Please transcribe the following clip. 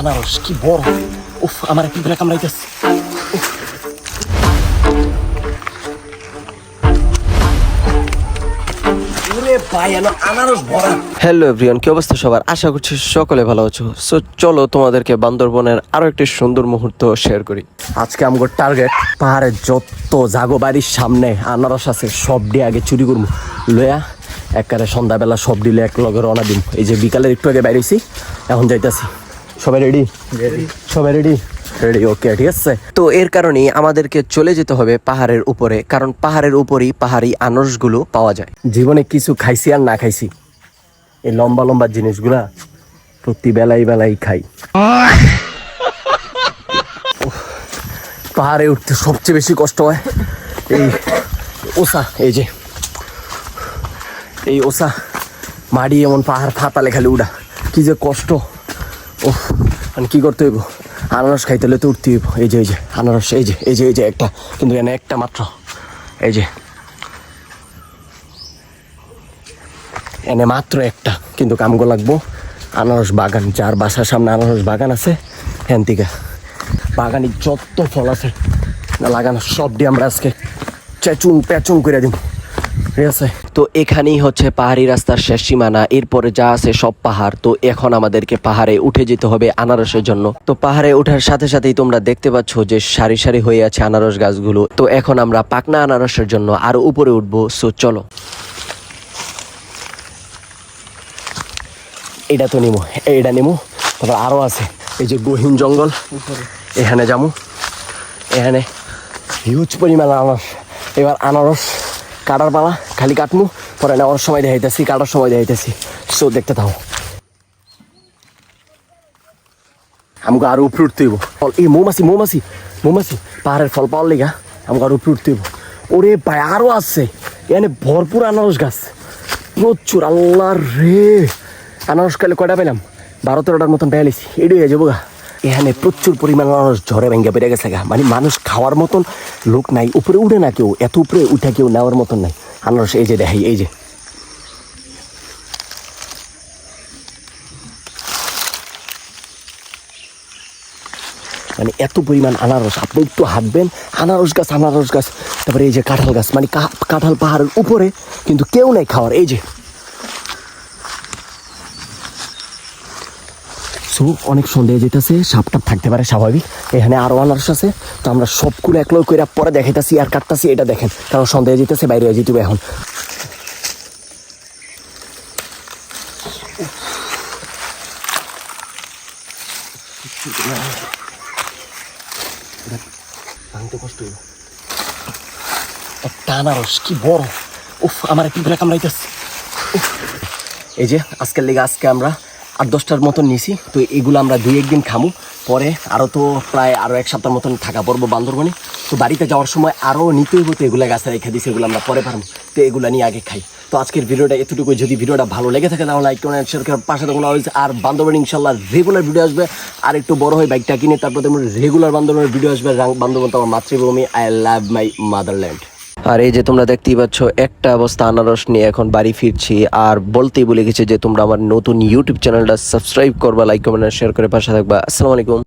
আনারস কি বড়! উফ, আমার পিঁপড়া কামড়াইতেছে। হ্যালো এভরিওয়ান, কি অবস্থা সবার? আশা করছি সকলে ভালো আছো। সো চলো তোমাদেরকে বান্দরবনের আরো একটি সুন্দর মুহূর্ত শেয়ার করি। আজকে আমগো টার্গেট পাহাড়ের যত জাগো বাড়ির সামনে আনারস আছে সব দিয়ে আগে চুরি করবো, লয়া একবারে সন্ধ্যাবেলা সব দিলে এক লগে রওনা দিন। এই যে বিকালের একটু আগে বাইরেছি, এখন যাইতাছি। সবাই রেডি? সবাই রেডি? রেডি, ওকে, ঠিক আছে। তো এর কারণেই আমাদেরকে চলে যেতে হবে পাহাড়ের উপরে, কারণ পাহাড়ের উপরেই পাহাড়ি আনারসগুলো পাওয়া যায়। জীবনে কিছু খাইছি আর না খাইছি, এই লম্বা লম্বা জিনিসগুলা প্রতি বেলাই বেলাই খাই। পাহাড়ে উঠতে সবচেয়ে বেশি কষ্ট হয় এই ওসা, এই যে এই ওসা মাড়ি এমন পাহাড় ফাতালে খালি উড়া, কি যে কষ্ট। ও মানে কি করতে হইব? আনারস খাইতে হলে তো উঠতে হইব। এই যে আনারস, এই যে একটা, কিন্তু এনে একটা মাত্র, এই যে এনে মাত্র একটা, কিন্তু কামগো লাগবো আনারস বাগান। যার বাসার সামনে আনারস বাগান আছে, হ্যান থেকে বাগানে যত ফল আছে না লাগানো সব দিয়ে আমরা আজকে চেচুং পেচুং করে দিব, ঠিক আছে। তো এখানেই হচ্ছে পাহাড়ি রাস্তার শেষ সীমানা, এরপরে যা আছে সব পাহাড়। তো এখন আমাদেরকে পাহাড়ে উঠে যেতে হবে আনারসের জন্য। তো পাহাড়ে ওঠার সাথে সাথেই তোমরা দেখতে পাচ্ছ যে সারি সারি হয়ে আছে আনারস গাছগুলো। তো এখন আমরা পাকনা আনারসের জন্য আরো উপরে উঠবো। সো চলো। এটা তো নিমো, এইটা নিমো, তারপর আরও আছে এই যে গহীন জঙ্গল, এখানে যাবো। এখানে হিউজ পরিমাণ আনারস। এবার আনারস কাটার পালা, খালি কাটমু, পরে নেওয়ার সময় দেখাইতেছি, কাটার সময় দেখাইতেছি। সো দেখতে থাকো। আমাকে আরো উপরে উঠতে হইব। এই মৌমাছি মৌমাছি মৌমাছি পাহাড়ের ফল পাওয়ার লেগা আমাকে আরো উপরে উঠতে হইব। ওরে ভাই আরো আছে, এখানে ভরপুর আনারস গাছ, প্রচুর। আল্লাহ রে, আনারস খাইলে কয়টা পেলাম? 12-13টার মতন পেয়েছি। এটাই হয়ে যাবো গা। এখানে প্রচুর পরিমাণ আনারস ঝড়ে ভেঙে বেড়ে গেছে গা, মানে মানুষ খাওয়ার মতন লোক নাই। উপরে উঠে না কেউ, এত উপরে উঠে কেউ নেওয়ার মতন নাই আনারস। এই যে দেখাই, এই যে মানে এত পরিমাণ আনারস। আপনি একটু হাঁটবেন, আনারস গাছ আনারস গাছ। তারপরে এই যে কাঁঠাল গাছ, মানে কাঁঠাল পাহাড়ের উপরে, কিন্তু কেউ নাই খাওয়ার। এই যে অনেক সন্দেহ যেতেছে, সাপটাপ থাকতে পারে স্বাভাবিক। এখানে আরো আনারস আছে, তো আমরা সবগুলো একলো করে পরে দেখাইতেছি আর কাটতেছি। এটা দেখেন, কারণ সন্দেহ যেতেছে, বাইরে যেতে হবে এখন। একটা আনারস কি বড়! উফ, আমার পিঁপড়া কামড়াইতেছে। এই যে আজকের লেগে আজকে আমরা 8-10টার মতন নিয়েছি। তো এগুলো আমরা 2-1 দিন খামু, পরে আরও তো প্রায় আরও 1 সপ্তাহ মতন থাকা পড়বো বান্দরবনে। তো বাড়িতে যাওয়ার সময় আরও নিতে হইব, তো এগুলো গাছে রেখে দিয়েছি, এগুলো আমরা পরে পারবো। তো এগুলো নিয়ে আগে খাই। তো আজকের ভিডিওটা এতটুকু। যদি ভিডিওটা ভালো লেগে থাকে তাহলে লাইক করেন, শেয়ার করার পাশে তখন আর বান্দরবনে ইনশাল্লাহ রেগুলার ভিডিও আসবে। আর একটু বড় হয় বাইকটা কিনে, তারপর তেমন রেগুলার বান্দরবনের ভিডিও আসবে। বান্দরবন তো আমার মাতৃভূমি, আই লাভ মাই মাদারল্যান্ড। আর এই যে তোমরা দেখতেই পাচ্ছ একটা অবস্থা আনারস নিয়ে এখন বাড়ি ফিরছি। আর বলতেই ভুলে গেছি যে তোমরা আমার নতুন ইউটিউব চ্যানেলটা সাবস্ক্রাইব করবা, লাইক কমেন্ট শেয়ার করে পাশে থাকবা। আসসালামু আলাইকুম।